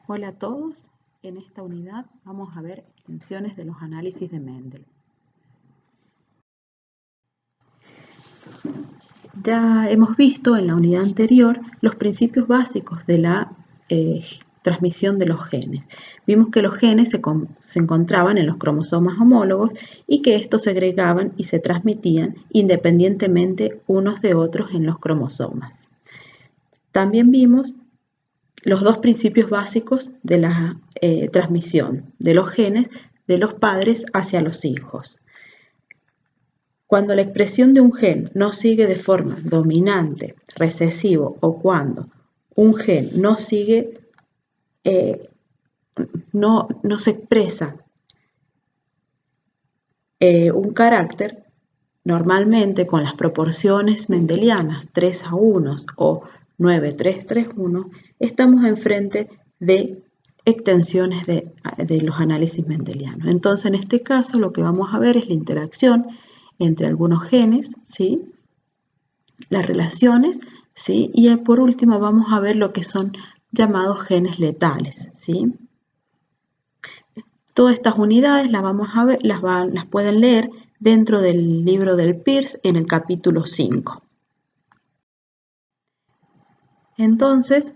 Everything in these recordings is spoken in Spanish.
Hola a todos, en esta unidad vamos a ver extensiones de los análisis de Mendel. Ya hemos visto en la unidad anterior los principios básicos de la transmisión de los genes. Vimos que los genes se encontraban en los cromosomas homólogos y que estos se agregaban y se transmitían independientemente unos de otros en los cromosomas. También vimos los dos principios básicos de la transmisión de los genes de los padres hacia los hijos. Cuando la expresión de un gen no sigue de forma dominante, recesivo, o cuando un gen no sigue, no se expresa un carácter, normalmente con las proporciones mendelianas 3:1 o 9:3:3:1, estamos enfrente de extensiones de los análisis mendelianos. Entonces, en este caso, lo que vamos a ver es la interacción entre algunos genes, ¿sí? Las relaciones, ¿sí? Y por último vamos a ver lo que son llamados genes letales, ¿sí? Todas estas unidades las vamos a ver, las pueden leer dentro del libro del Pearce en el capítulo 5. Entonces,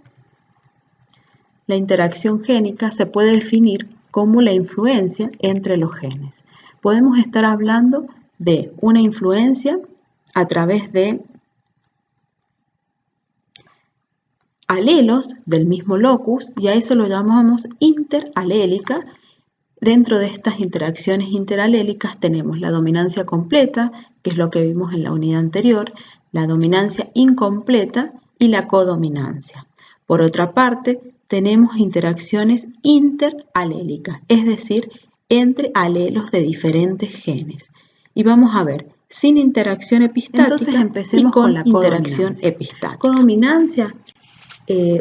la interacción génica se puede definir como la influencia entre los genes. Podemos estar hablando de una influencia a través de alelos del mismo locus, y a eso lo llamamos interalélica. Dentro de estas interacciones interalélicas tenemos la dominancia completa, que es lo que vimos en la unidad anterior, la dominancia incompleta y la codominancia. Por otra parte, tenemos interacciones interalélicas, es decir, entre alelos de diferentes genes. Y vamos a ver, sin interacción epistática. Entonces empecemos con la interacción epistática. Codominancia,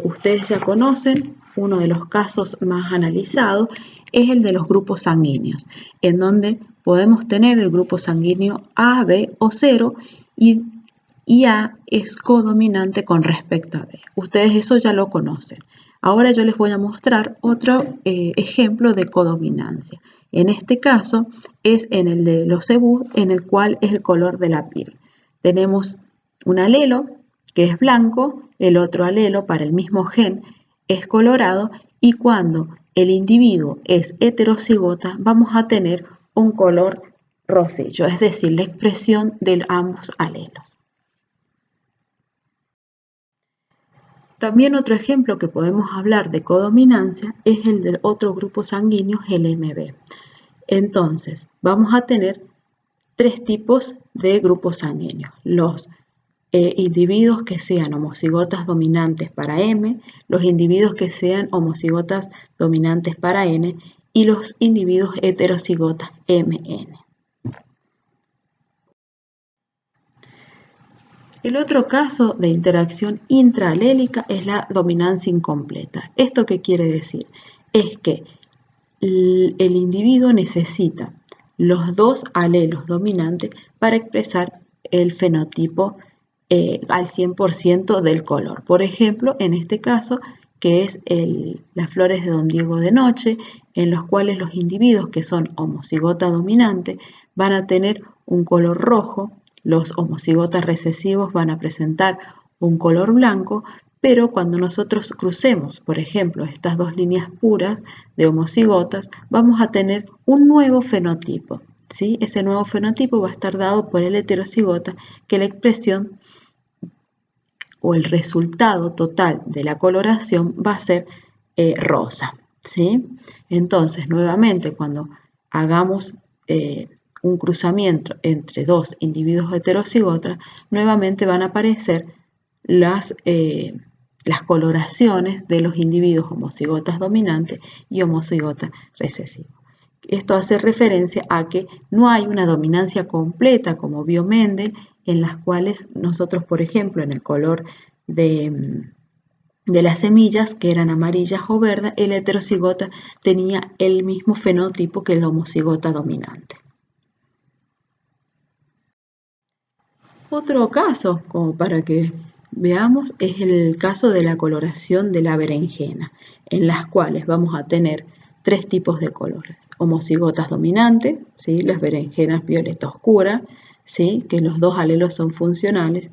ustedes ya conocen, uno de los casos más analizados es el de los grupos sanguíneos, en donde podemos tener el grupo sanguíneo A, B o 0 y A es codominante con respecto a B. Ustedes eso ya lo conocen. Ahora yo les voy a mostrar otro ejemplo de codominancia. En este caso es en el de los cebús, en el cual es el color de la piel. Tenemos un alelo que es blanco, el otro alelo para el mismo gen es colorado, y cuando el individuo es heterocigota vamos a tener un color rosillo, es decir, la expresión de ambos alelos. También otro ejemplo que podemos hablar de codominancia es el del otro grupo sanguíneo, el MB. Entonces, vamos a tener tres tipos de grupos sanguíneos. Los individuos que sean homocigotas dominantes para M, los individuos que sean homocigotas dominantes para N y los individuos heterocigotas MN. El otro caso de interacción intraalélica es la dominancia incompleta. ¿Esto qué quiere decir? Es que el individuo necesita los dos alelos dominantes para expresar el fenotipo al 100% del color. Por ejemplo, en este caso, que es las flores de Don Diego de noche, en los cuales los individuos que son homocigota dominante van a tener un color rojo, los homocigotas recesivos van a presentar un color blanco, pero cuando nosotros crucemos, por ejemplo, estas dos líneas puras de homocigotas, vamos a tener un nuevo fenotipo, ¿sí? Ese nuevo fenotipo va a estar dado por el heterocigota, que la expresión o el resultado total de la coloración va a ser rosa, ¿sí? Entonces, nuevamente, cuando hagamos un cruzamiento entre dos individuos heterocigotas, nuevamente van a aparecer las coloraciones de los individuos homocigotas dominantes y homocigotas recesivos. Esto hace referencia a que no hay una dominancia completa, como vio Mendel, en las cuales nosotros, por ejemplo, en el color de las semillas, que eran amarillas o verdes, el heterocigota tenía el mismo fenotipo que el homocigota dominante. Otro caso, como para que veamos, es el caso de la coloración de la berenjena, en las cuales vamos a tener tres tipos de colores: homocigotas dominantes, ¿sí? Las berenjenas violeta oscura, ¿sí? Que los dos alelos son funcionales;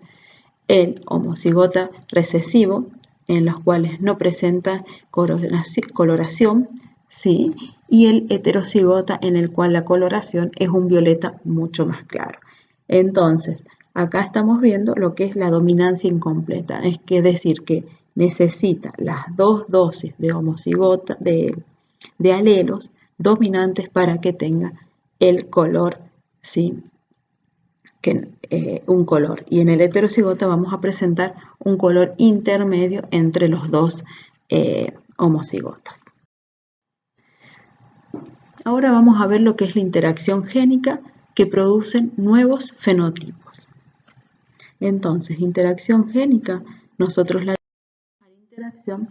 el homocigota recesivo, en los cuales no presentan coloración, ¿sí? Y el heterocigota, en el cual la coloración es un violeta mucho más claro. Entonces, acá estamos viendo lo que es la dominancia incompleta, es decir, que necesita las dos dosis de homocigota, de alelos dominantes para que tenga el color, ¿sí? Un color. Y en el heterocigota vamos a presentar un color intermedio entre los dos homocigotas. Ahora vamos a ver lo que es la interacción génica que producen nuevos fenotipos. Entonces, interacción génica, nosotros la interacción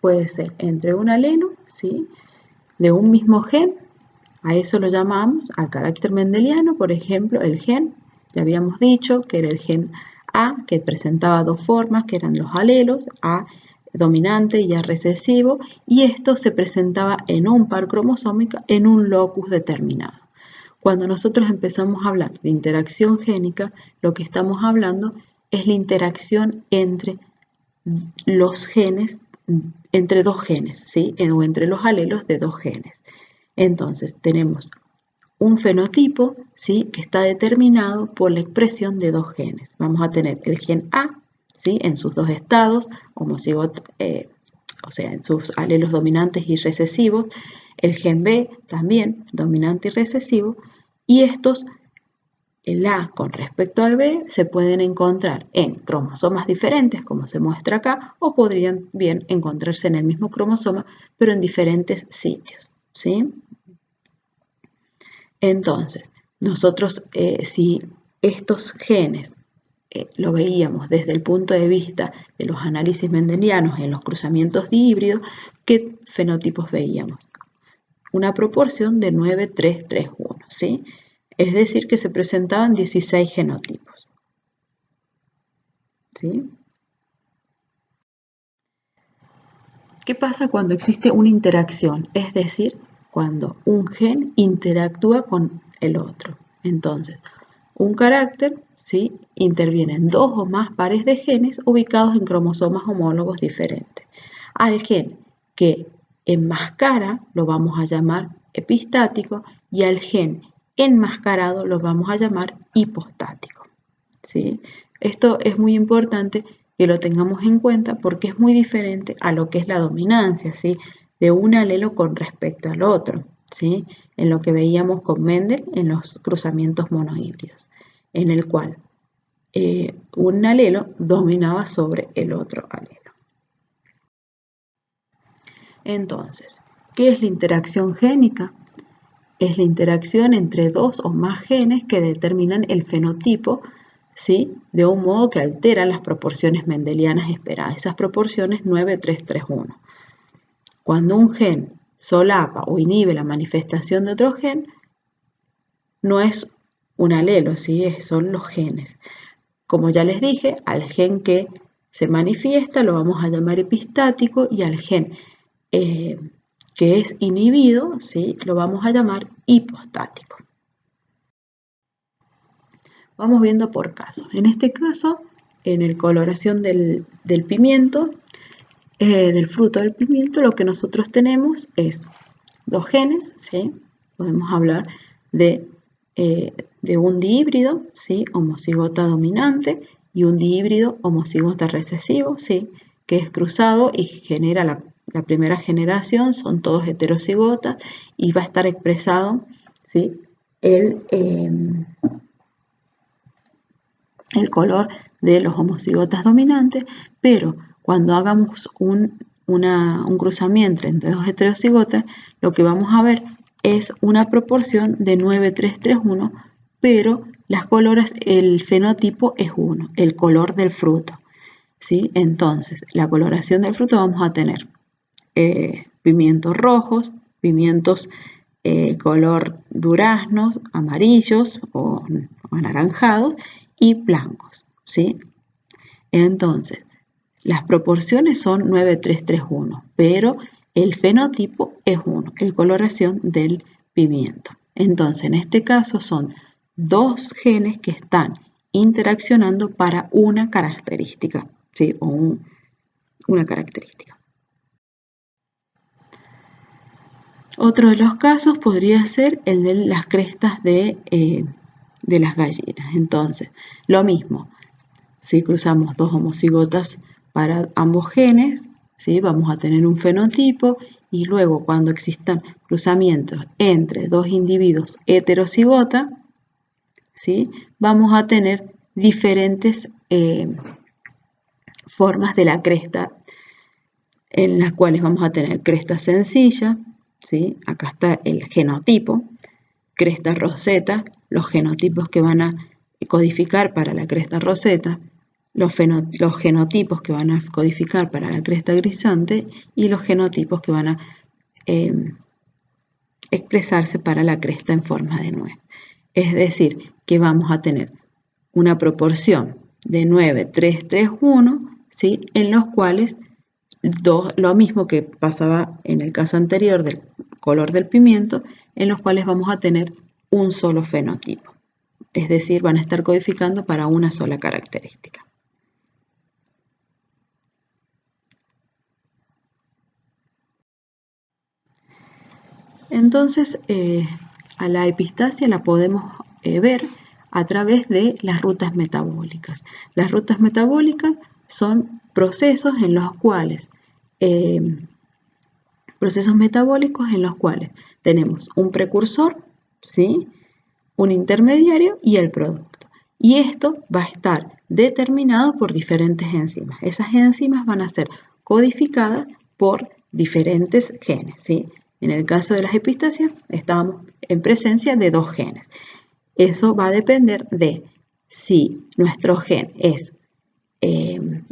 puede ser entre un alelo, ¿sí? De un mismo gen. A eso lo llamamos al carácter mendeliano, por ejemplo, el gen, ya habíamos dicho que era el gen A, que presentaba dos formas, que eran los alelos, A dominante y A recesivo, y esto se presentaba en un par cromosómico en un locus determinado. Cuando nosotros empezamos a hablar de interacción génica, lo que estamos hablando es la interacción entre los genes, entre dos genes, ¿sí? O entre los alelos de dos genes. Entonces tenemos un fenotipo, ¿sí? Que está determinado por la expresión de dos genes. Vamos a tener el gen A, ¿sí? En sus dos estados, homocigoto, o sea, en sus alelos dominantes y recesivos, el gen B también, dominante y recesivo, y estos, el A con respecto al B, se pueden encontrar en cromosomas diferentes, como se muestra acá, o podrían bien encontrarse en el mismo cromosoma, pero en diferentes sitios, ¿sí? Entonces, nosotros si estos genes lo veíamos desde el punto de vista de los análisis mendelianos en los cruzamientos dihíbridos, ¿qué fenotipos veíamos? Una proporción de 9-3-3-1, ¿sí? Es decir, que se presentaban 16 genotipos, ¿sí? ¿Qué pasa cuando existe una interacción? Es decir, cuando un gen interactúa con el otro. Entonces, un carácter, ¿sí? Intervienen dos o más pares de genes ubicados en cromosomas homólogos diferentes. Al gen que enmascara lo vamos a llamar epistático y al gen enmascarado lo vamos a llamar hipostático, ¿sí? Esto es muy importante que lo tengamos en cuenta porque es muy diferente a lo que es la dominancia, ¿sí? De un alelo con respecto al otro, ¿sí? En lo que veíamos con Mendel en los cruzamientos monohíbridos, en el cual un alelo dominaba sobre el otro alelo. Entonces, ¿qué es la interacción génica? Es la interacción entre dos o más genes que determinan el fenotipo, ¿sí? De un modo que altera las proporciones mendelianas esperadas, esas proporciones 9-3-3-1. Cuando un gen solapa o inhibe la manifestación de otro gen, no es un alelo, ¿sí? Son los genes. Como ya les dije, al gen que se manifiesta lo vamos a llamar epistático y al gen que es inhibido, ¿sí? Lo vamos a llamar hipostático. Vamos viendo por casos. En este caso, en la coloración del pimiento, del fruto del pimiento, lo que nosotros tenemos es dos genes, ¿sí? Podemos hablar de un dihíbrido, ¿sí? Homocigota dominante y un dihíbrido homocigota recesivo, ¿sí? Que es cruzado y genera la primera generación, son todos heterocigotas y va a estar expresado, ¿sí? El color de los homocigotas dominantes, pero cuando hagamos un cruzamiento entre dos heterocigotas, lo que vamos a ver es una proporción de 9-3-3-1, pero el fenotipo es 1, el color del fruto, ¿sí? Entonces, la coloración del fruto vamos a tener pimientos rojos, pimientos color duraznos, amarillos o anaranjados y blancos, ¿sí? Entonces, las proporciones son 9, 3, 3, 1, pero el fenotipo es 1, el coloración del pimiento. Entonces, en este caso son dos genes que están interaccionando para una característica, ¿sí? O una característica. Otro de los casos podría ser el de las crestas de las gallinas. Entonces, lo mismo, si cruzamos dos homocigotas para ambos genes, ¿sí? Vamos a tener un fenotipo y luego cuando existan cruzamientos entre dos individuos heterocigota, ¿sí? Vamos a tener diferentes formas de la cresta, en las cuales vamos a tener cresta sencilla, ¿sí? Acá está el genotipo, cresta roseta, los genotipos que van a codificar para la cresta roseta, los genotipos que van a codificar para la cresta grisante y los genotipos que van a expresarse para la cresta en forma de nuez. Es decir, que vamos a tener una proporción de 9, 3, 3, 1, ¿sí? En los cuales lo mismo que pasaba en el caso anterior del color del pimiento, en los cuales vamos a tener un solo fenotipo. Es decir, van a estar codificando para una sola característica. Entonces, a la epistasia la podemos ver a través de las rutas metabólicas. Las rutas metabólicas son procesos en los cuales procesos metabólicos en los cuales tenemos un precursor, ¿sí? Un intermediario y el producto. Y esto va a estar determinado por diferentes enzimas. Esas enzimas van a ser codificadas por diferentes genes, ¿sí? En el caso de las epistasias, estábamos en presencia de dos genes. Eso va a depender de si nuestro gen es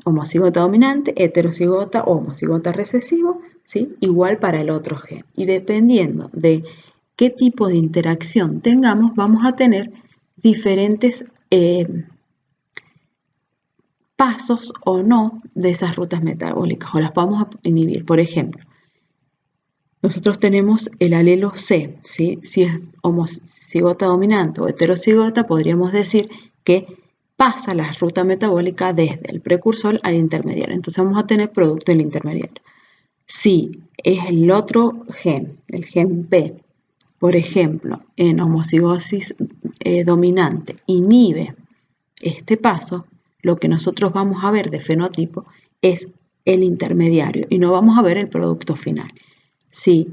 homocigota dominante, heterocigota o homocigota recesivo, ¿sí? Igual para el otro gen. Y dependiendo de qué tipo de interacción tengamos, vamos a tener diferentes pasos o no de esas rutas metabólicas, o las vamos a inhibir. Por ejemplo, nosotros tenemos el alelo C, ¿sí? Si es homocigota dominante o heterocigota, podríamos decir que pasa la ruta metabólica desde el precursor al intermediario. Entonces vamos a tener producto del intermediario. Si es el otro gen, el gen B, por ejemplo, en homocigosis dominante, inhibe este paso, lo que nosotros vamos a ver de fenotipo es el intermediario y no vamos a ver el producto final. Si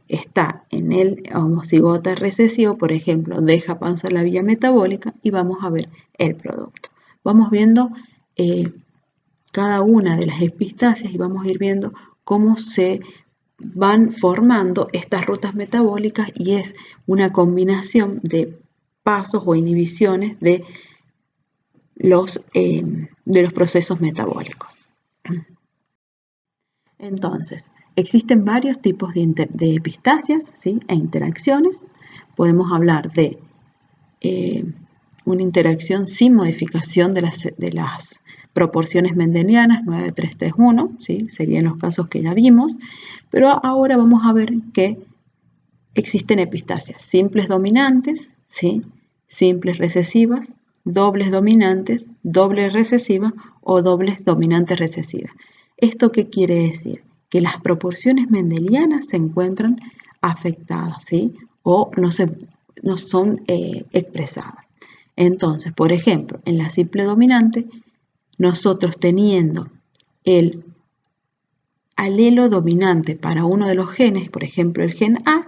está en el homocigota recesivo, por ejemplo, deja pasar la vía metabólica y vamos a ver el producto. Vamos viendo cada una de las epistasias y vamos a ir viendo cómo se van formando estas rutas metabólicas y es una combinación de pasos o inhibiciones de los procesos metabólicos. Entonces, existen varios tipos de epistasias, ¿sí? E interacciones. Podemos hablar de una interacción sin modificación de las proporciones mendelianas 9, 3, 3, 1, ¿sí? Serían los casos que ya vimos, pero ahora vamos a ver que existen epistasias simples dominantes, ¿sí? Simples recesivas, dobles dominantes, dobles recesivas o dobles dominantes recesivas. ¿Esto qué quiere decir? Que las proporciones mendelianas se encuentran afectadas, ¿sí? O no son expresadas. Entonces, por ejemplo, en la simple dominante, nosotros teniendo el alelo dominante para uno de los genes, por ejemplo el gen A,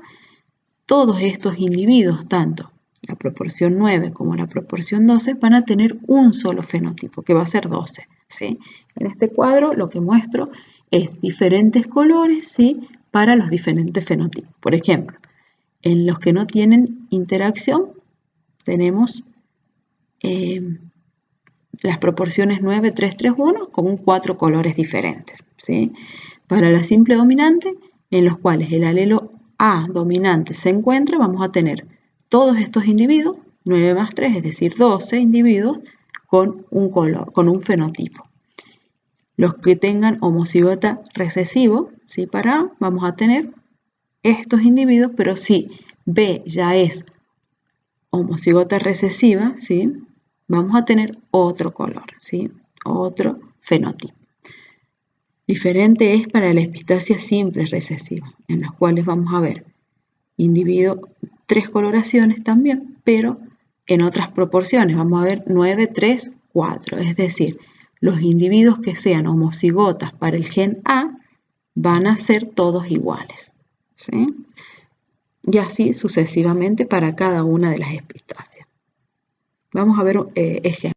todos estos individuos, tanto la proporción 9 como la proporción 12, van a tener un solo fenotipo, que va a ser 12, ¿sí? En este cuadro lo que muestro es diferentes colores, ¿sí? Para los diferentes fenotipos. Por ejemplo, en los que no tienen interacción, tenemos las proporciones 9, 3, 3, 1 con 4 colores diferentes, ¿sí? Para la simple dominante, en los cuales el alelo A dominante se encuentra, vamos a tener todos estos individuos, 9 más 3, es decir, 12 individuos con un color, con un fenotipo, Los que tengan homocigota recesivo, ¿sí? Para A vamos a tener estos individuos, pero si B ya es homocigota recesiva, ¿sí? Vamos a tener otro color, ¿sí? Otro fenotipo. Diferente es para la epistasia simple recesiva, en las cuales vamos a ver individuo, 3 coloraciones también, pero en otras proporciones. Vamos a ver 9, 3, 4. Es decir, los individuos que sean homocigotas para el gen A van a ser todos iguales, ¿sí? Y así sucesivamente para cada una de las epistasias. Vamos a ver ejemplos.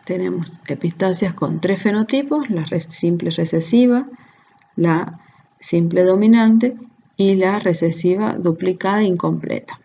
Tenemos epistasias con 3 fenotipos, la simple recesiva, la simple dominante y la recesiva duplicada e incompleta.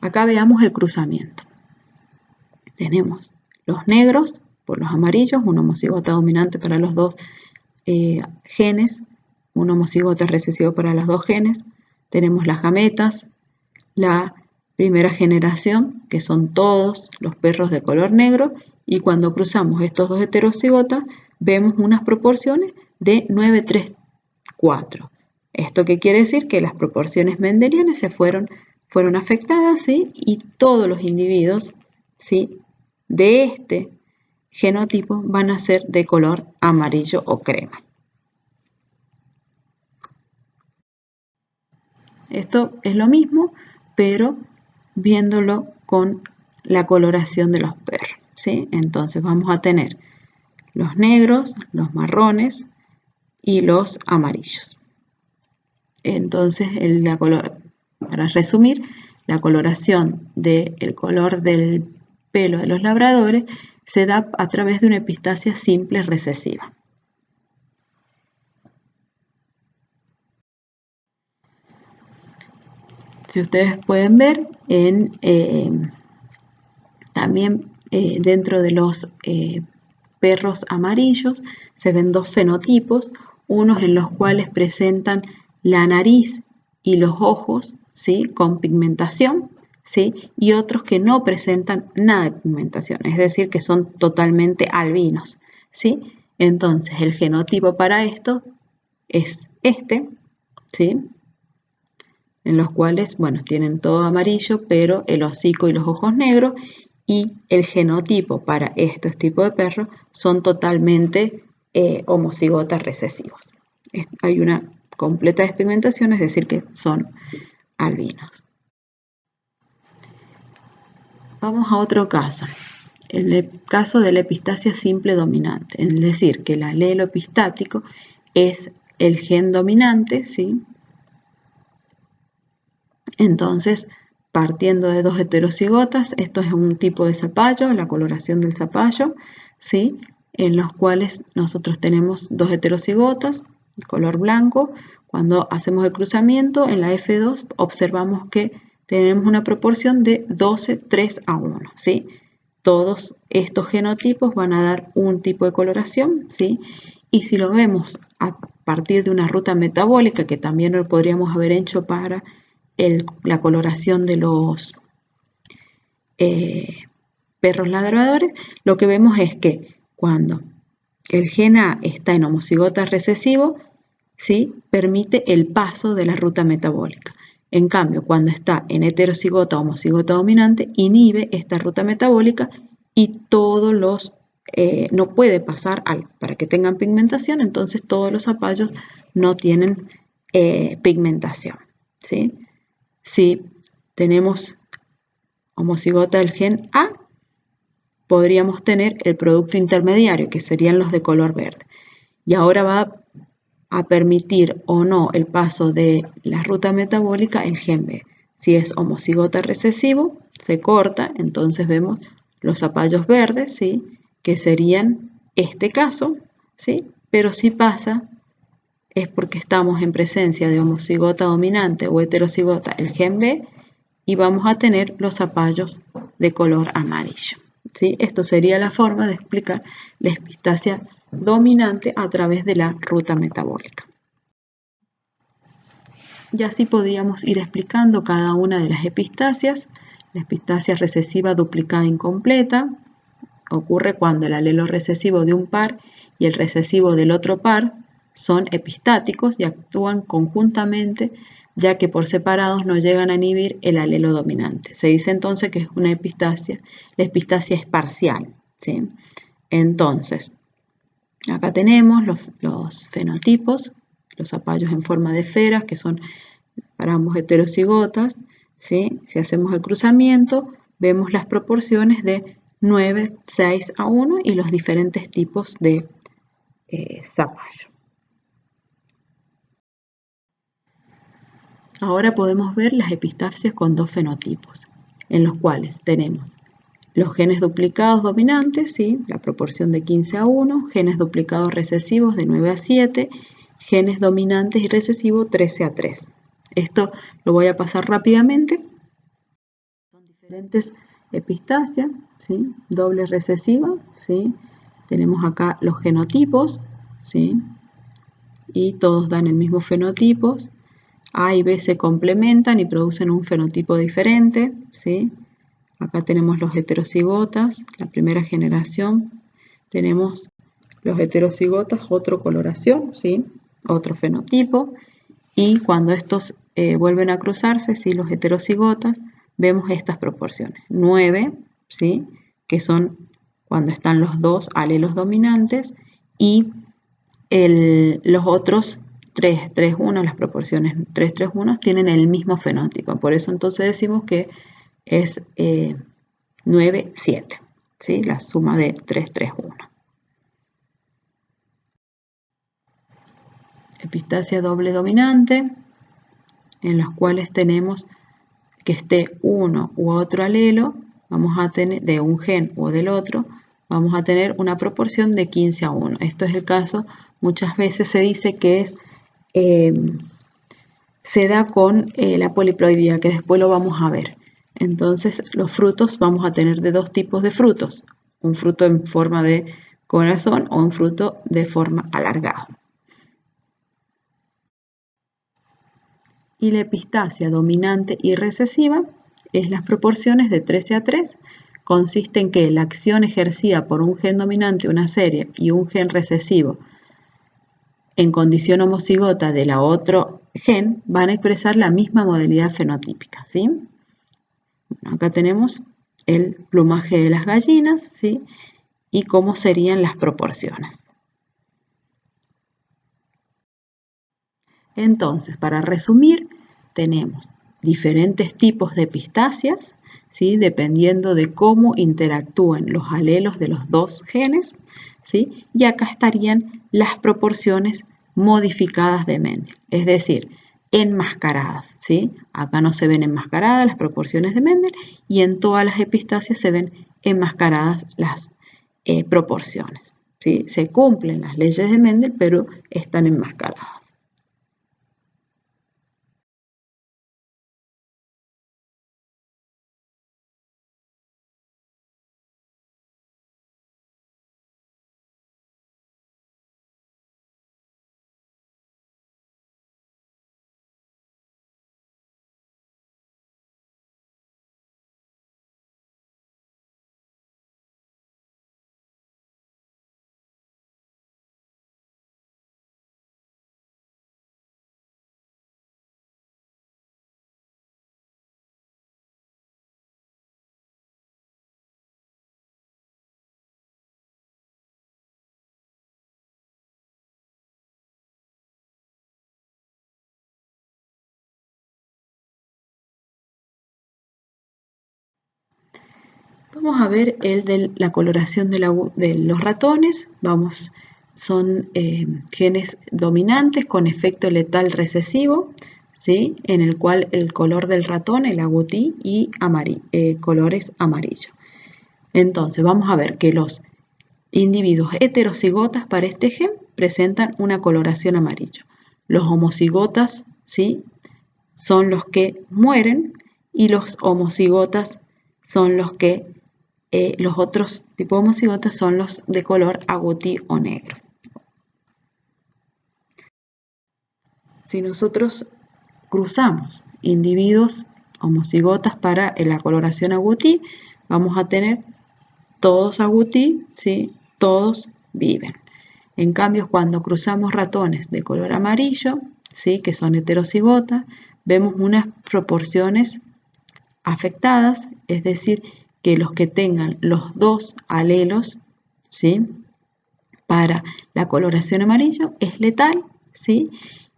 Acá veamos el cruzamiento. Tenemos los negros por los amarillos, un homocigota dominante para los dos genes, un homocigota recesivo para los dos genes. Tenemos las gametas, la primera generación, que son todos los perros de color negro, y cuando cruzamos estos dos heterocigotas, vemos unas proporciones de 9, 3, 4. ¿Esto qué quiere decir? Que las proporciones mendelianas fueron afectadas, ¿sí? Y todos los individuos, ¿sí?, de este genotipo van a ser de color amarillo o crema. Esto es lo mismo, pero viéndolo con la coloración de los perros, ¿sí? Entonces vamos a tener los negros, los marrones y los amarillos. Entonces, para resumir, la coloración del color del pelo de los labradores se da a través de una epistasia simple recesiva. Si ustedes pueden ver, también dentro de los perros amarillos se ven dos fenotipos, unos en los cuales presentan la nariz y los ojos, ¿sí?, con pigmentación, ¿sí?, y otros que no presentan nada de pigmentación, es decir, que son totalmente albinos, ¿sí? Entonces, el genotipo para esto es este, ¿sí?, en los cuales, bueno, tienen todo amarillo, pero el hocico y los ojos negros, y el genotipo para estos tipos de perros son totalmente homocigotas recesivos. Hay una completa despigmentación, es decir, que son albinos. Vamos a otro caso, el caso de la epistasia simple dominante, es decir, que el alelo epistático es el gen dominante, ¿sí?, Entonces, partiendo de dos heterocigotas, esto es un tipo de zapallo, la coloración del zapallo, ¿sí? En los cuales nosotros tenemos dos heterocigotas, de color blanco. Cuando hacemos el cruzamiento, en la F2 observamos que tenemos una proporción de 12:3:1, ¿sí? Todos estos genotipos van a dar un tipo de coloración, ¿sí? Y si lo vemos a partir de una ruta metabólica, que también lo podríamos haber hecho para la coloración de los perros ladradores, lo que vemos es que cuando el gen A está en homocigota recesivo, ¿sí? Permite el paso de la ruta metabólica. En cambio, cuando está en heterocigota o homocigota dominante, inhibe esta ruta metabólica y todos los no puede pasar para que tengan pigmentación, entonces todos los zapallos no tienen pigmentación, ¿sí? Si tenemos homocigota del gen A, podríamos tener el producto intermediario, que serían los de color verde. Y ahora va a permitir o no el paso de la ruta metabólica el gen B. Si es homocigota recesivo, se corta, entonces vemos los zapallos verdes, ¿sí? Que serían este caso, ¿sí? Pero si pasa, es porque estamos en presencia de homocigota dominante o heterocigota, el gen B, y vamos a tener los zapallos de color amarillo, ¿sí? Esto sería la forma de explicar la epistasia dominante a través de la ruta metabólica. Y así podríamos ir explicando cada una de las epistasias. La epistasia recesiva duplicada incompleta ocurre cuando el alelo recesivo de un par y el recesivo del otro par son epistáticos y actúan conjuntamente, ya que por separados no llegan a inhibir el alelo dominante. Se dice entonces que es una epistasia, la epistasia es parcial, ¿sí? Entonces, acá tenemos los fenotipos, los zapallos en forma de esferas, que son para ambos heterocigotas, ¿sí? Si hacemos el cruzamiento, vemos las proporciones de 9:6:1 y los diferentes tipos de zapallo. Ahora podemos ver las epistasias con dos fenotipos, en los cuales tenemos los genes duplicados dominantes, ¿sí? La proporción de 15:1, genes duplicados recesivos de 9:7, genes dominantes y recesivos 13:3. Esto lo voy a pasar rápidamente. Son diferentes epistasias, ¿sí? Doble recesiva, ¿sí? Tenemos acá los genotipos, ¿sí? Y todos dan el mismo fenotipo. A y B se complementan y producen un fenotipo diferente, ¿sí? Acá tenemos los heterocigotas, la primera generación. Tenemos los heterocigotas, otra coloración, ¿sí? Otro fenotipo. Y cuando estos vuelven a cruzarse, ¿sí? Los heterocigotas, vemos estas proporciones. 9, ¿sí? Que son cuando están los dos alelos dominantes, y los otros 3:3:1, las proporciones 3:3:1 tienen el mismo fenotipo. Por eso entonces decimos que es 9:7, ¿sí? La suma de 3:3:1. Epistasia doble dominante, en los cuales tenemos que esté uno u otro alelo, vamos a tener de un gen o del otro, vamos a tener una proporción de 15:1. Esto es el caso, muchas veces se dice que es se da con la poliploidía, que después lo vamos a ver. Entonces, los frutos vamos a tener de dos tipos de frutos, un fruto en forma de corazón o un fruto de forma alargada. Y la epistasia dominante y recesiva es las proporciones de 13:3. Consiste en que la acción ejercida por un gen dominante, una serie, y un gen recesivo en condición homocigota de la otro gen van a expresar la misma modalidad fenotípica, ¿sí? Bueno, acá tenemos el plumaje de las gallinas, ¿sí? Y cómo serían las proporciones. Entonces, para resumir, tenemos diferentes tipos de epistasias, ¿sí? Dependiendo de cómo interactúen los alelos de los dos genes, ¿sí? Y acá estarían las proporciones modificadas de Mendel. Es decir, enmascaradas, ¿sí? Acá no se ven enmascaradas las proporciones de Mendel y en todas las epistasias se ven enmascaradas las proporciones, ¿sí? Se cumplen las leyes de Mendel, pero están enmascaradas. Vamos a ver el de la coloración de los ratones. Son genes dominantes con efecto letal recesivo, ¿sí? En el cual el color del ratón, el agouti, y colores amarillo. Entonces vamos a ver que los individuos heterocigotas para este gen presentan una coloración amarillo. Los homocigotas, ¿sí?, son los que mueren y los homocigotas son los otros tipos de homocigotas son los de color agouti o negro. Si nosotros cruzamos individuos homocigotas para la coloración agouti, vamos a tener todos agouti, ¿sí? Todos viven. En cambio, cuando cruzamos ratones de color amarillo, ¿sí?, que son heterocigotas, vemos unas proporciones afectadas, es decir, que los que tengan los dos alelos, ¿sí?, para la coloración amarillo es letal, ¿sí?,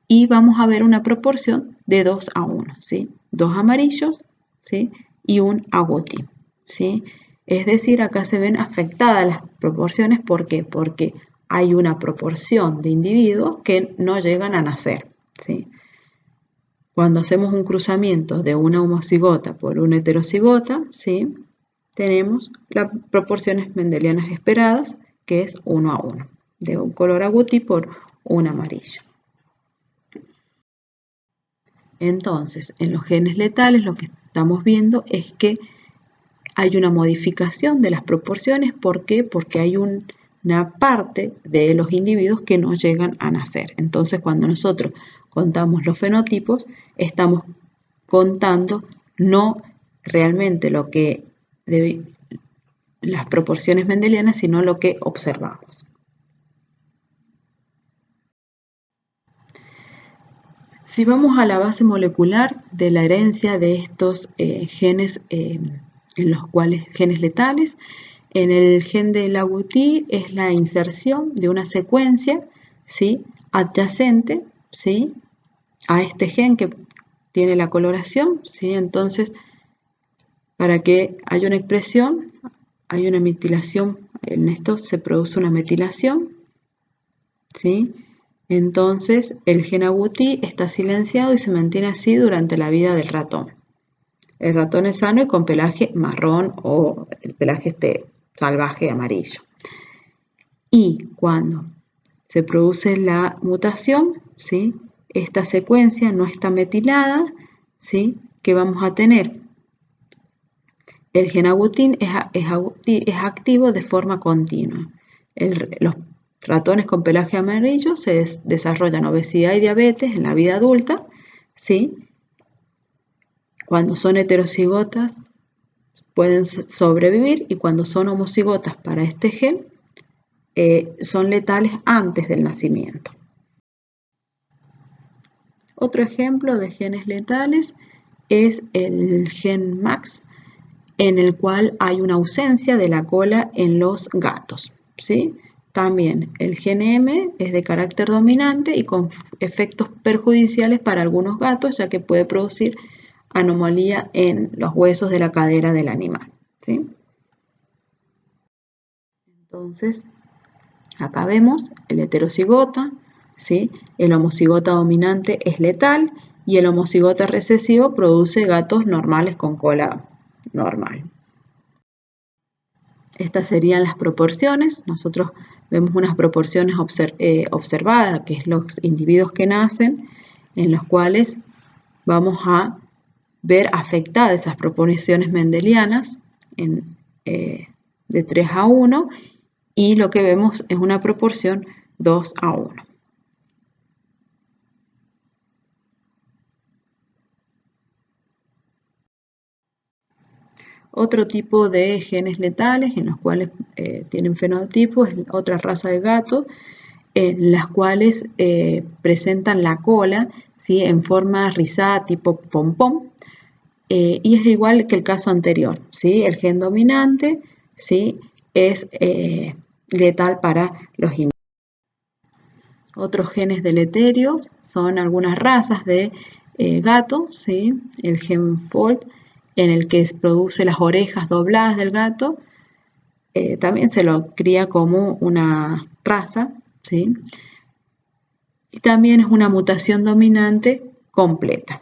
y vamos a ver una proporción de 2 a 1, ¿sí?, 2 amarillos, ¿sí?, y un agouti, ¿sí? Es decir, acá se ven afectadas las proporciones. ¿Por qué? Porque hay una proporción de individuos que no llegan a nacer, ¿sí? Cuando hacemos un cruzamiento de una homocigota por una heterocigota, ¿sí?, tenemos las proporciones mendelianas esperadas, que es 1 a 1, de un color agouti por un amarillo. Entonces, en los genes letales lo que estamos viendo es que hay una modificación de las proporciones. ¿Por qué? Porque hay una parte de los individuos que no llegan a nacer. Entonces, cuando nosotros contamos los fenotipos, estamos contando no realmente las proporciones mendelianas, sino lo que observamos. Si vamos a la base molecular de la herencia de estos genes, en los cuales genes letales, en el gen del agouti es la inserción de una secuencia, ¿sí?, adyacente, ¿sí?, a este gen que tiene la coloración, ¿sí? Entonces, para que haya una expresión, hay una metilación, en esto se produce una metilación, ¿sí? Entonces, el gen agouti está silenciado y se mantiene así durante la vida del ratón. El ratón es sano y con pelaje marrón o el pelaje salvaje amarillo. Y cuando se produce la mutación, ¿sí?, esta secuencia no está metilada, ¿sí?, que vamos a tener. El gen agouti es activo de forma continua. Los ratones con pelaje amarillo se desarrollan obesidad y diabetes en la vida adulta, ¿sí? Cuando son heterocigotas pueden sobrevivir, y cuando son homocigotas para este gen son letales antes del nacimiento. Otro ejemplo de genes letales es el gen MAX, en el cual hay una ausencia de la cola en los gatos, ¿sí? También el gen M es de carácter dominante y con efectos perjudiciales para algunos gatos, ya que puede producir anomalía en los huesos de la cadera del animal, ¿sí? Entonces, acá vemos el heterocigota, ¿sí? El homocigota dominante es letal y el homocigote recesivo produce gatos normales con cola normal. Estas serían las proporciones. Nosotros vemos unas proporciones observadas, que es los individuos que nacen, en los cuales vamos a ver afectadas esas proporciones mendelianas de 3 a 1, y lo que vemos es una proporción 2 a 1. Otro tipo de genes letales en los cuales tienen fenotipos es otra raza de gatos, en las cuales presentan la cola, ¿sí?, en forma rizada tipo pompón, y es igual que el caso anterior, ¿sí? El gen dominante, ¿sí?, es letal para los individuos. Otros genes deleterios son algunas razas de gato, ¿sí? El gen FOLD, en el que produce las orejas dobladas del gato, también se lo cría como una raza, ¿sí? Y también es una mutación dominante completa.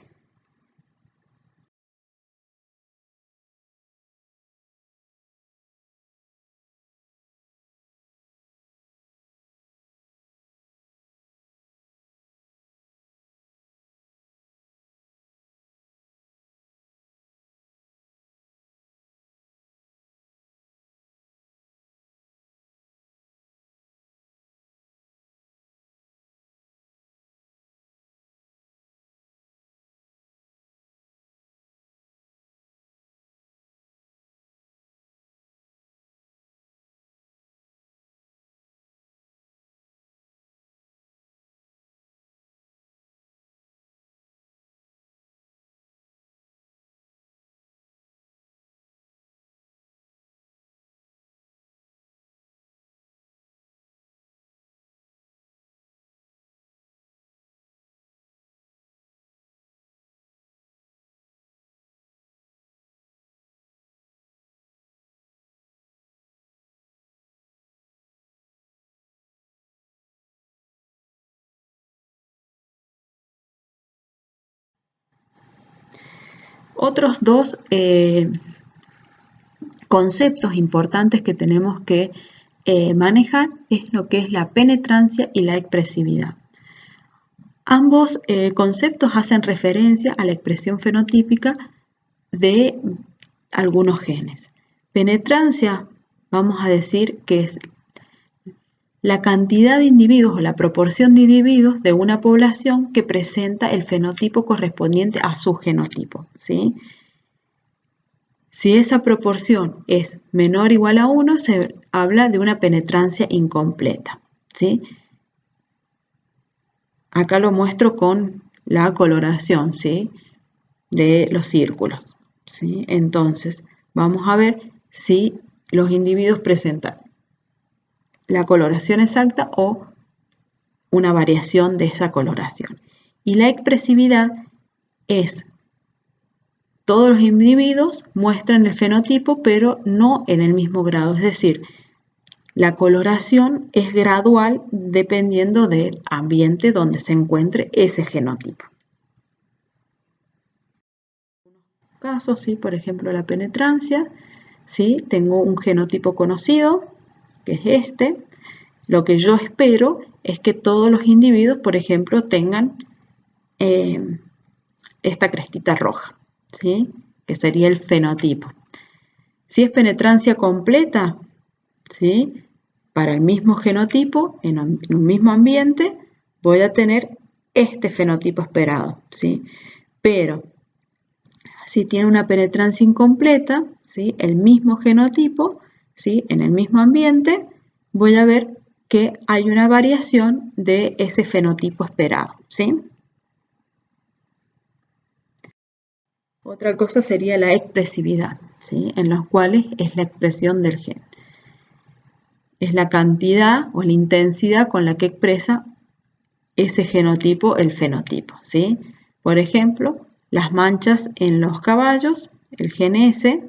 Otros dos conceptos importantes que tenemos que manejar es lo que es la penetrancia y la expresividad. Ambos conceptos hacen referencia a la expresión fenotípica de algunos genes. Penetrancia, vamos a decir que es la cantidad de individuos o la proporción de individuos de una población que presenta el fenotipo correspondiente a su genotipo, ¿sí? Si esa proporción es menor o igual a 1, se habla de una penetrancia incompleta, ¿sí? Acá lo muestro con la coloración, ¿sí?, de los círculos, ¿sí? Entonces, vamos a ver si los individuos presentan la coloración exacta o una variación de esa coloración. Y la expresividad es: todos los individuos muestran el fenotipo, pero no en el mismo grado. Es decir, la coloración es gradual dependiendo del ambiente donde se encuentre ese genotipo. Casos, ¿sí? Por ejemplo, la penetrancia, ¿sí? Tengo un genotipo conocido, que es este. Lo que yo espero es que todos los individuos, por ejemplo, tengan esta crestita roja, ¿sí?, que sería el fenotipo. Si es penetrancia completa, ¿sí?, para el mismo genotipo, en un mismo ambiente, voy a tener este fenotipo esperado, ¿sí? Pero si tiene una penetrancia incompleta, ¿sí?, el mismo genotipo, ¿sí?, en el mismo ambiente, voy a ver que hay una variación de ese fenotipo esperado, ¿sí? Otra cosa sería la expresividad, ¿sí?, en los cuales es la expresión del gen. Es la cantidad o la intensidad con la que expresa ese genotipo el fenotipo, ¿sí? Por ejemplo, las manchas en los caballos, el gen S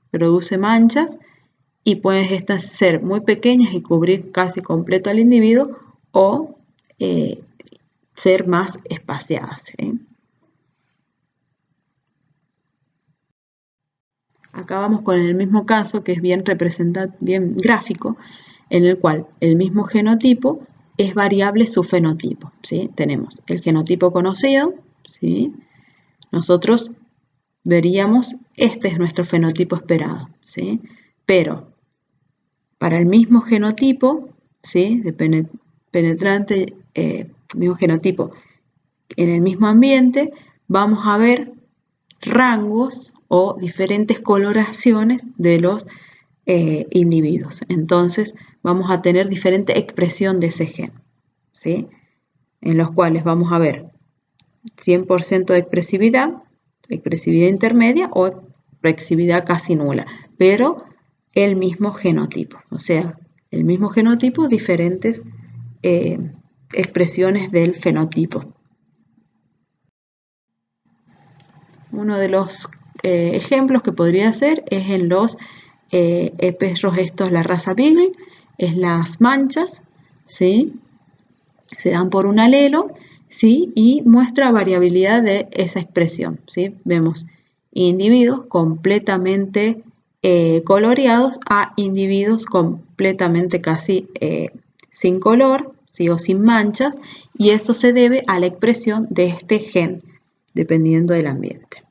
produce manchas y pueden estas ser muy pequeñas y cubrir casi completo al individuo, o ser más espaciadas, ¿sí? Acá vamos con el mismo caso que es bien bien gráfico, en el cual el mismo genotipo es variable su fenotipo, ¿sí? Tenemos el genotipo conocido, ¿sí? Nosotros veríamos, este es nuestro fenotipo esperado, ¿sí? Pero para el mismo genotipo, ¿sí? De penetrante, mismo genotipo, en el mismo ambiente, vamos a ver rangos o diferentes coloraciones de los individuos. Entonces, vamos a tener diferente expresión de ese gen, ¿sí? En los cuales vamos a ver 100% de expresividad intermedia o expresividad casi nula, pero el mismo genotipo, o sea, el mismo genotipo, diferentes expresiones del fenotipo. Uno de los ejemplos que podría ser es en los perros estos, la raza Beagle, es las manchas, ¿sí? Se dan por un alelo, ¿sí? Y muestra variabilidad de esa expresión, ¿sí? Vemos individuos completamente coloreados a individuos completamente casi sin color, ¿sí? O sin manchas, y eso se debe a la expresión de este gen, dependiendo del ambiente.